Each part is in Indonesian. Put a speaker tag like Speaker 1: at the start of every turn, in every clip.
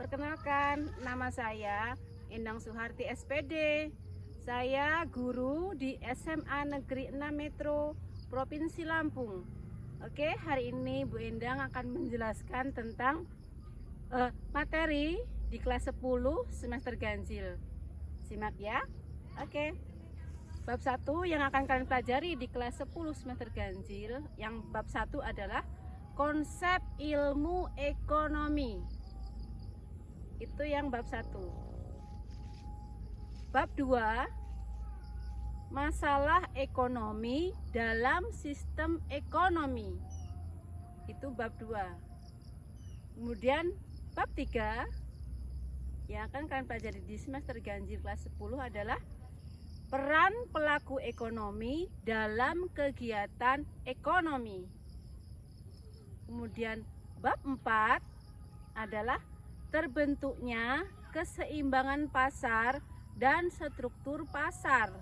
Speaker 1: Perkenalkan, nama saya Endang Suharti SPD. Saya guru di SMA Negeri 6 Metro, Provinsi Lampung. Oke, hari ini Bu Endang akan menjelaskan tentang materi di kelas 10 semester ganjil. Simak ya. Oke. Bab 1 yang akan kalian pelajari di kelas 10 semester ganjil, yang bab 1 adalah konsep ilmu ekonomi. Itu yang bab 1. Bab 2, masalah ekonomi dalam sistem ekonomi. Itu bab 2. Kemudian bab 3 yang akan kalian pelajari di semester ganjil kelas 10 adalah peran pelaku ekonomi dalam kegiatan ekonomi. Kemudian bab 4 adalah terbentuknya keseimbangan pasar dan struktur pasar.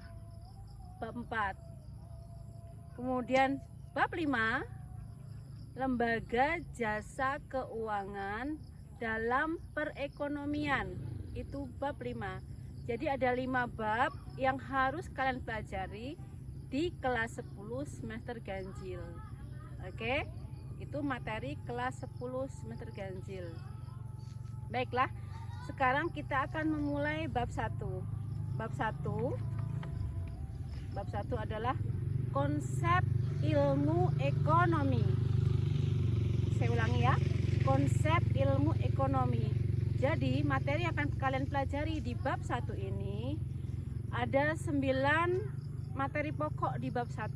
Speaker 1: Bab 4. Kemudian bab 5, lembaga jasa keuangan dalam perekonomian. Itu bab 5. Jadi ada 5 bab yang harus kalian pelajari di kelas 10 semester ganjil. Oke, itu materi kelas 10 semester ganjil. Baiklah, sekarang kita akan memulai bab 1. Bab 1 adalah konsep ilmu ekonomi. Saya ulangi ya, konsep ilmu ekonomi. Jadi materi yang akan kalian pelajari di bab 1 ini ada 9 materi pokok di bab 1.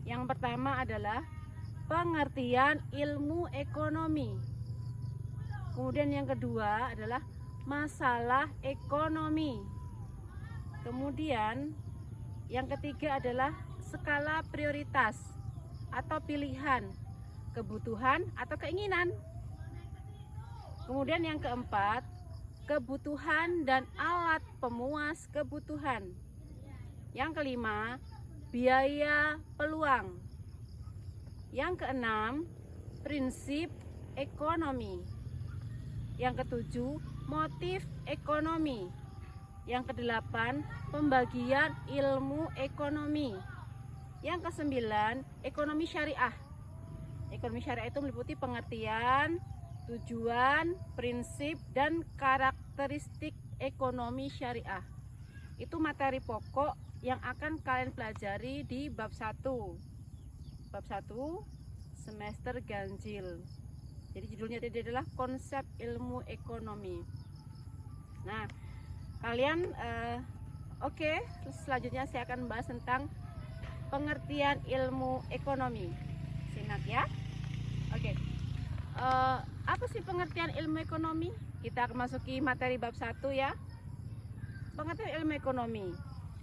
Speaker 1: Yang pertama adalah pengertian ilmu ekonomi. Kemudian yang kedua adalah masalah ekonomi. Kemudian yang ketiga adalah skala prioritas atau pilihan, kebutuhan atau keinginan. Kemudian yang keempat, kebutuhan dan alat pemuas kebutuhan. Yang kelima, biaya peluang. Yang keenam, prinsip ekonomi. Yang ketujuh, motif ekonomi. Yang kedelapan, pembagian ilmu ekonomi. Yang kesembilan, ekonomi syariah. Ekonomi syariah itu meliputi pengertian, tujuan, prinsip, dan karakteristik ekonomi syariah. Itu materi pokok yang akan kalian pelajari di bab 1. Bab 1 semester ganjil. Jadi judulnya tadi adalah konsep ilmu ekonomi. Nah, kalian oke, selanjutnya saya akan membahas tentang pengertian ilmu ekonomi. Simak ya. Oke. Apa sih pengertian ilmu ekonomi? Kita akan masuki materi bab 1 ya. Pengertian ilmu ekonomi.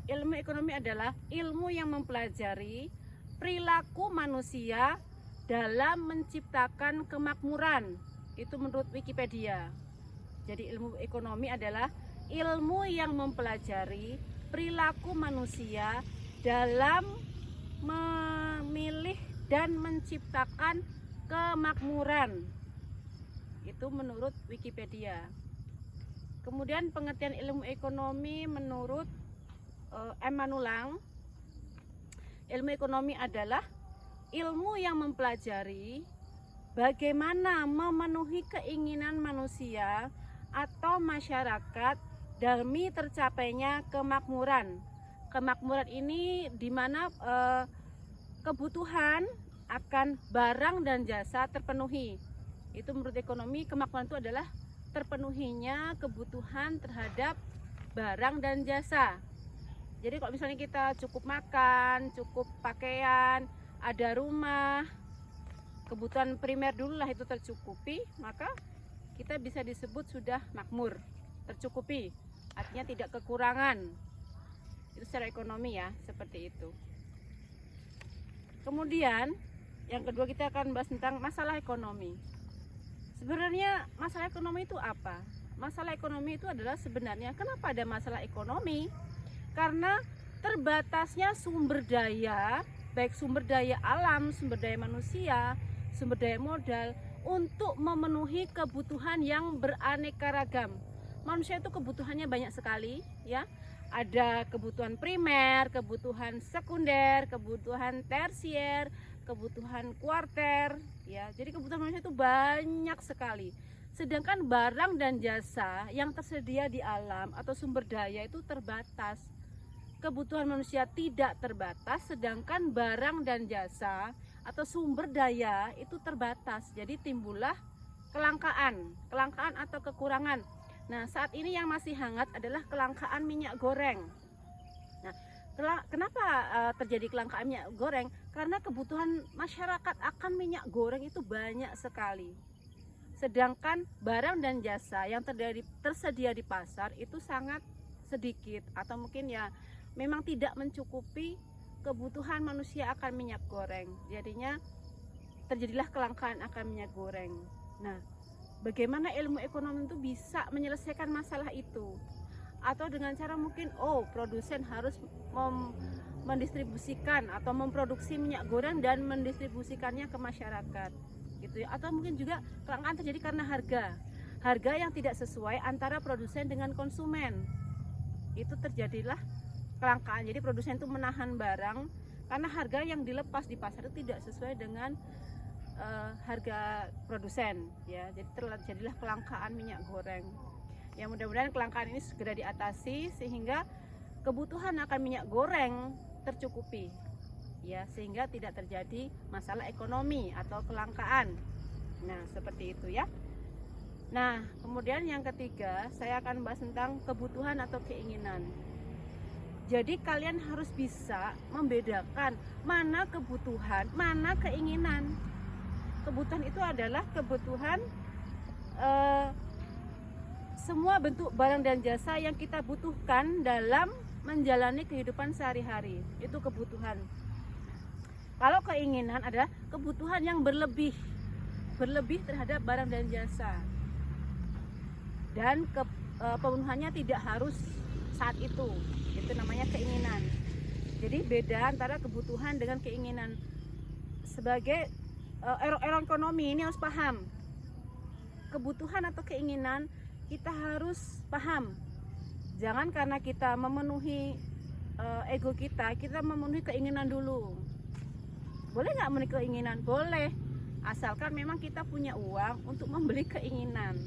Speaker 1: Ilmu ekonomi adalah ilmu yang mempelajari perilaku manusia dalam menciptakan kemakmuran. Itu menurut Wikipedia. Jadi ilmu ekonomi adalah ilmu yang mempelajari perilaku manusia dalam memilih dan menciptakan kemakmuran. Itu menurut Wikipedia. Kemudian pengertian ilmu ekonomi menurut M. Manulang, ilmu ekonomi adalah ilmu yang mempelajari bagaimana memenuhi keinginan manusia atau masyarakat demi tercapainya kemakmuran. Kemakmuran ini di mana kebutuhan akan barang dan jasa terpenuhi. Itu menurut ekonomi, kemakmuran itu adalah terpenuhinya kebutuhan terhadap barang dan jasa. Jadi kalau misalnya kita cukup makan, cukup pakaian, ada rumah, kebutuhan primer dulu lah itu tercukupi, maka kita bisa disebut sudah makmur, tercukupi. Artinya tidak kekurangan. Itu secara ekonomi ya, seperti itu. Kemudian yang kedua kita akan bahas tentang masalah ekonomi. Sebenarnya masalah ekonomi itu apa? Masalah ekonomi itu adalah sebenarnya kenapa ada masalah ekonomi? Karena terbatasnya sumber daya, baik sumber daya alam, sumber daya manusia, sumber daya modal, untuk memenuhi kebutuhan yang beraneka ragam. Manusia itu kebutuhannya banyak sekali ya. Ada kebutuhan primer, kebutuhan sekunder, kebutuhan tersier, kebutuhan kuarter ya. Jadi kebutuhan manusia itu banyak sekali. Sedangkan barang dan jasa yang tersedia di alam atau sumber daya itu terbatas. Kebutuhan manusia tidak terbatas, sedangkan barang dan jasa atau sumber daya itu terbatas. Jadi timbullah kelangkaan atau kekurangan. Nah, saat ini yang masih hangat adalah kelangkaan minyak goreng. Nah, kenapa terjadi kelangkaan minyak goreng? Karena kebutuhan masyarakat akan minyak goreng itu banyak sekali. Sedangkan barang dan jasa yang tersedia di pasar itu sangat sedikit, atau mungkin ya memang tidak mencukupi kebutuhan manusia akan minyak goreng. Jadinya terjadilah kelangkaan akan minyak goreng. Nah, bagaimana ilmu ekonomi itu bisa menyelesaikan masalah itu? Atau dengan cara mungkin produsen harus mendistribusikan atau memproduksi minyak goreng dan mendistribusikannya ke masyarakat gitu ya. Atau mungkin juga kelangkaan terjadi karena harga yang tidak sesuai antara produsen dengan konsumen. Itu terjadilah kelangkaan. Jadi produsen itu menahan barang karena harga yang dilepas di pasar itu tidak sesuai dengan harga produsen ya. Jadi terjadilah kelangkaan minyak goreng. Ya, mudah-mudahan kelangkaan ini segera diatasi sehingga kebutuhan akan minyak goreng tercukupi ya, sehingga tidak terjadi masalah ekonomi atau kelangkaan. Nah, seperti itu ya. Nah, kemudian yang ketiga saya akan bahas tentang kebutuhan atau keinginan. Jadi kalian harus bisa membedakan mana kebutuhan, mana keinginan. Kebutuhan itu adalah kebutuhan semua bentuk barang dan jasa yang kita butuhkan dalam menjalani kehidupan sehari-hari. Itu kebutuhan. Kalau keinginan adalah kebutuhan yang berlebih terhadap barang dan jasa. Dan pemenuhannya tidak harus saat itu. Itu namanya keinginan. Jadi beda antara kebutuhan dengan keinginan. Sebagai orang ekonomi ini harus paham. Kebutuhan atau keinginan kita harus paham. Jangan karena kita memenuhi ego kita memenuhi keinginan dulu. Boleh nggak memenuhi keinginan? Boleh, asalkan memang kita punya uang untuk membeli keinginan.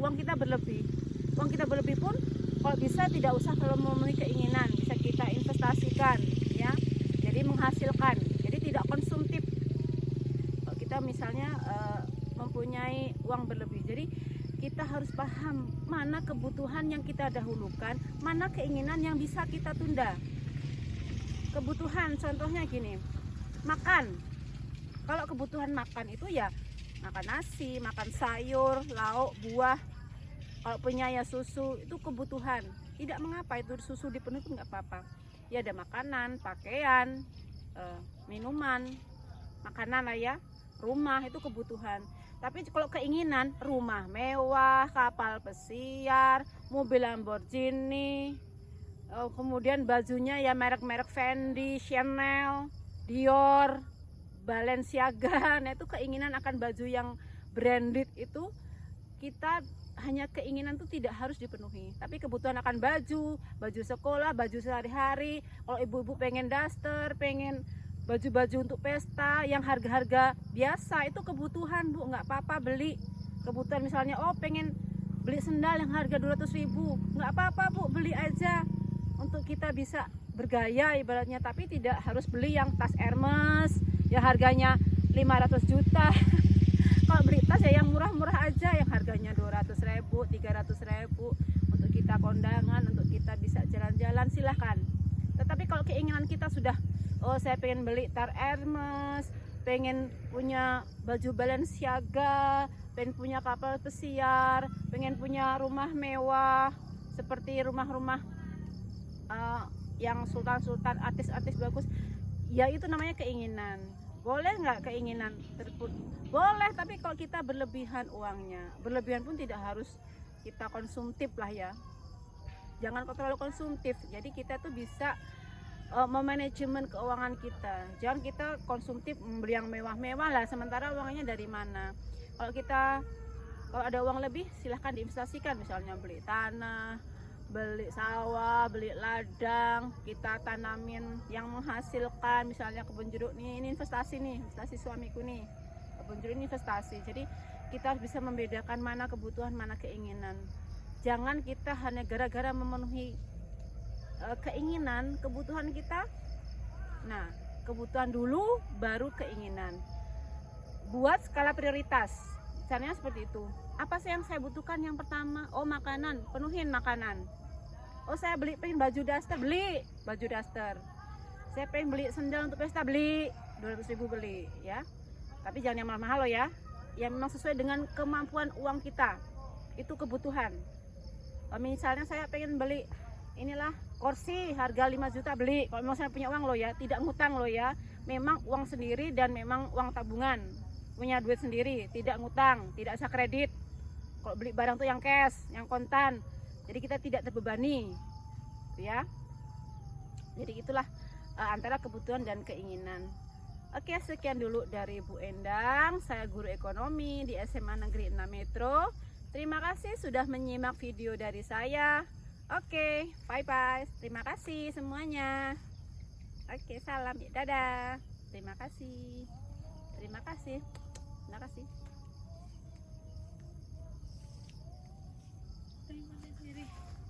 Speaker 1: Uang kita berlebih pun kalau bisa tidak usah kalau memenuhi keinginan, bisa kita investasikan ya. Jadi menghasilkan, jadi tidak konsumtif. Kalau kita misalnya mempunyai uang berlebih, jadi kita harus paham mana kebutuhan yang kita dahulukan, mana keinginan yang bisa kita tunda. Kebutuhan contohnya gini, makan. Kalau kebutuhan makan itu ya makan nasi, makan sayur, lauk, buah. Kalau punya ya susu, itu kebutuhan. Tidak mengapa itu susu dipenuhi pun nggak apa-apa. Ya ada makanan, pakaian, minuman, makanan lah ya, rumah itu kebutuhan. Tapi kalau keinginan, rumah mewah, kapal pesiar, mobil Lamborghini, kemudian bajunya ya merek-merek Fendi, Chanel, Dior, Balenciaga. Nah itu keinginan akan baju yang branded itu kita hanya keinginan itu tidak harus dipenuhi. Tapi kebutuhan akan baju sekolah, baju sehari-hari. Kalau ibu-ibu pengen daster, pengen baju-baju untuk pesta yang harga-harga biasa itu kebutuhan Bu, nggak apa-apa beli. Kebutuhan misalnya pengen beli sendal yang harga 200.000, nggak apa-apa Bu, beli aja untuk kita bisa bergaya ibaratnya. Tapi tidak harus beli yang tas Hermes yang harganya 500 juta. Kalau beli tas ya yang murah-murah aja, yang harganya 200.000, 300.000 untuk kita kondangan, untuk kita bisa jalan-jalan silahkan. Tetapi kalau keinginan kita sudah saya pengen beli tas Hermes, pengen punya baju Balenciaga, pengen punya kapal pesiar, pengen punya rumah mewah seperti rumah-rumah yang sultan-sultan, artis-artis bagus, ya itu namanya keinginan. Boleh nggak keinginan boleh, tapi kalau kita berlebihan uangnya, berlebihan pun tidak harus kita konsumtif lah ya, jangan terlalu konsumtif. Jadi kita tuh bisa memanajemen keuangan kita. Jangan kita konsumtif membeli yang mewah-mewah lah, sementara uangnya dari mana. Kalau ada uang lebih silahkan diinvestasikan, misalnya beli tanah, beli sawah, beli ladang, kita tanamin yang menghasilkan, misalnya kebun jeruk nih, ini investasi nih, investasi suamiku nih, kebun jeruk ini investasi. Jadi kita harus bisa membedakan mana kebutuhan, mana keinginan. Jangan kita hanya gara-gara memenuhi keinginan, kebutuhan kita. Nah, kebutuhan dulu baru keinginan. Buat skala prioritas. Caranya seperti itu. Apa sih yang saya butuhkan yang pertama? Oh, makanan, penuhin makanan. Oh, saya pengen baju daster, beli baju daster. Saya pengen beli sendal untuk pesta, beli 200.000 beli ya. Tapi jangan yang mahal-mahal loh ya. Yang memang sesuai dengan kemampuan uang kita. Itu kebutuhan. Misalnya saya pengen beli inilah kursi harga 5 juta, beli. Kalau memang saya punya uang loh ya, tidak ngutang loh ya. Memang uang sendiri dan memang uang tabungan. Punya duit sendiri, tidak ngutang, tidak usah kredit. Kalau beli barang tuh yang cash, yang kontan. Jadi kita tidak terbebani, ya. Jadi itulah antara kebutuhan dan keinginan. Oke, sekian dulu dari Bu Endang. Saya guru ekonomi di SMA Negeri 6 Metro. Terima kasih sudah menyimak video dari saya. Oke, bye-bye. Terima kasih semuanya. Oke, salam. Dadah. Terima kasih. Terima kasih. Terima kasih. Terima kasih.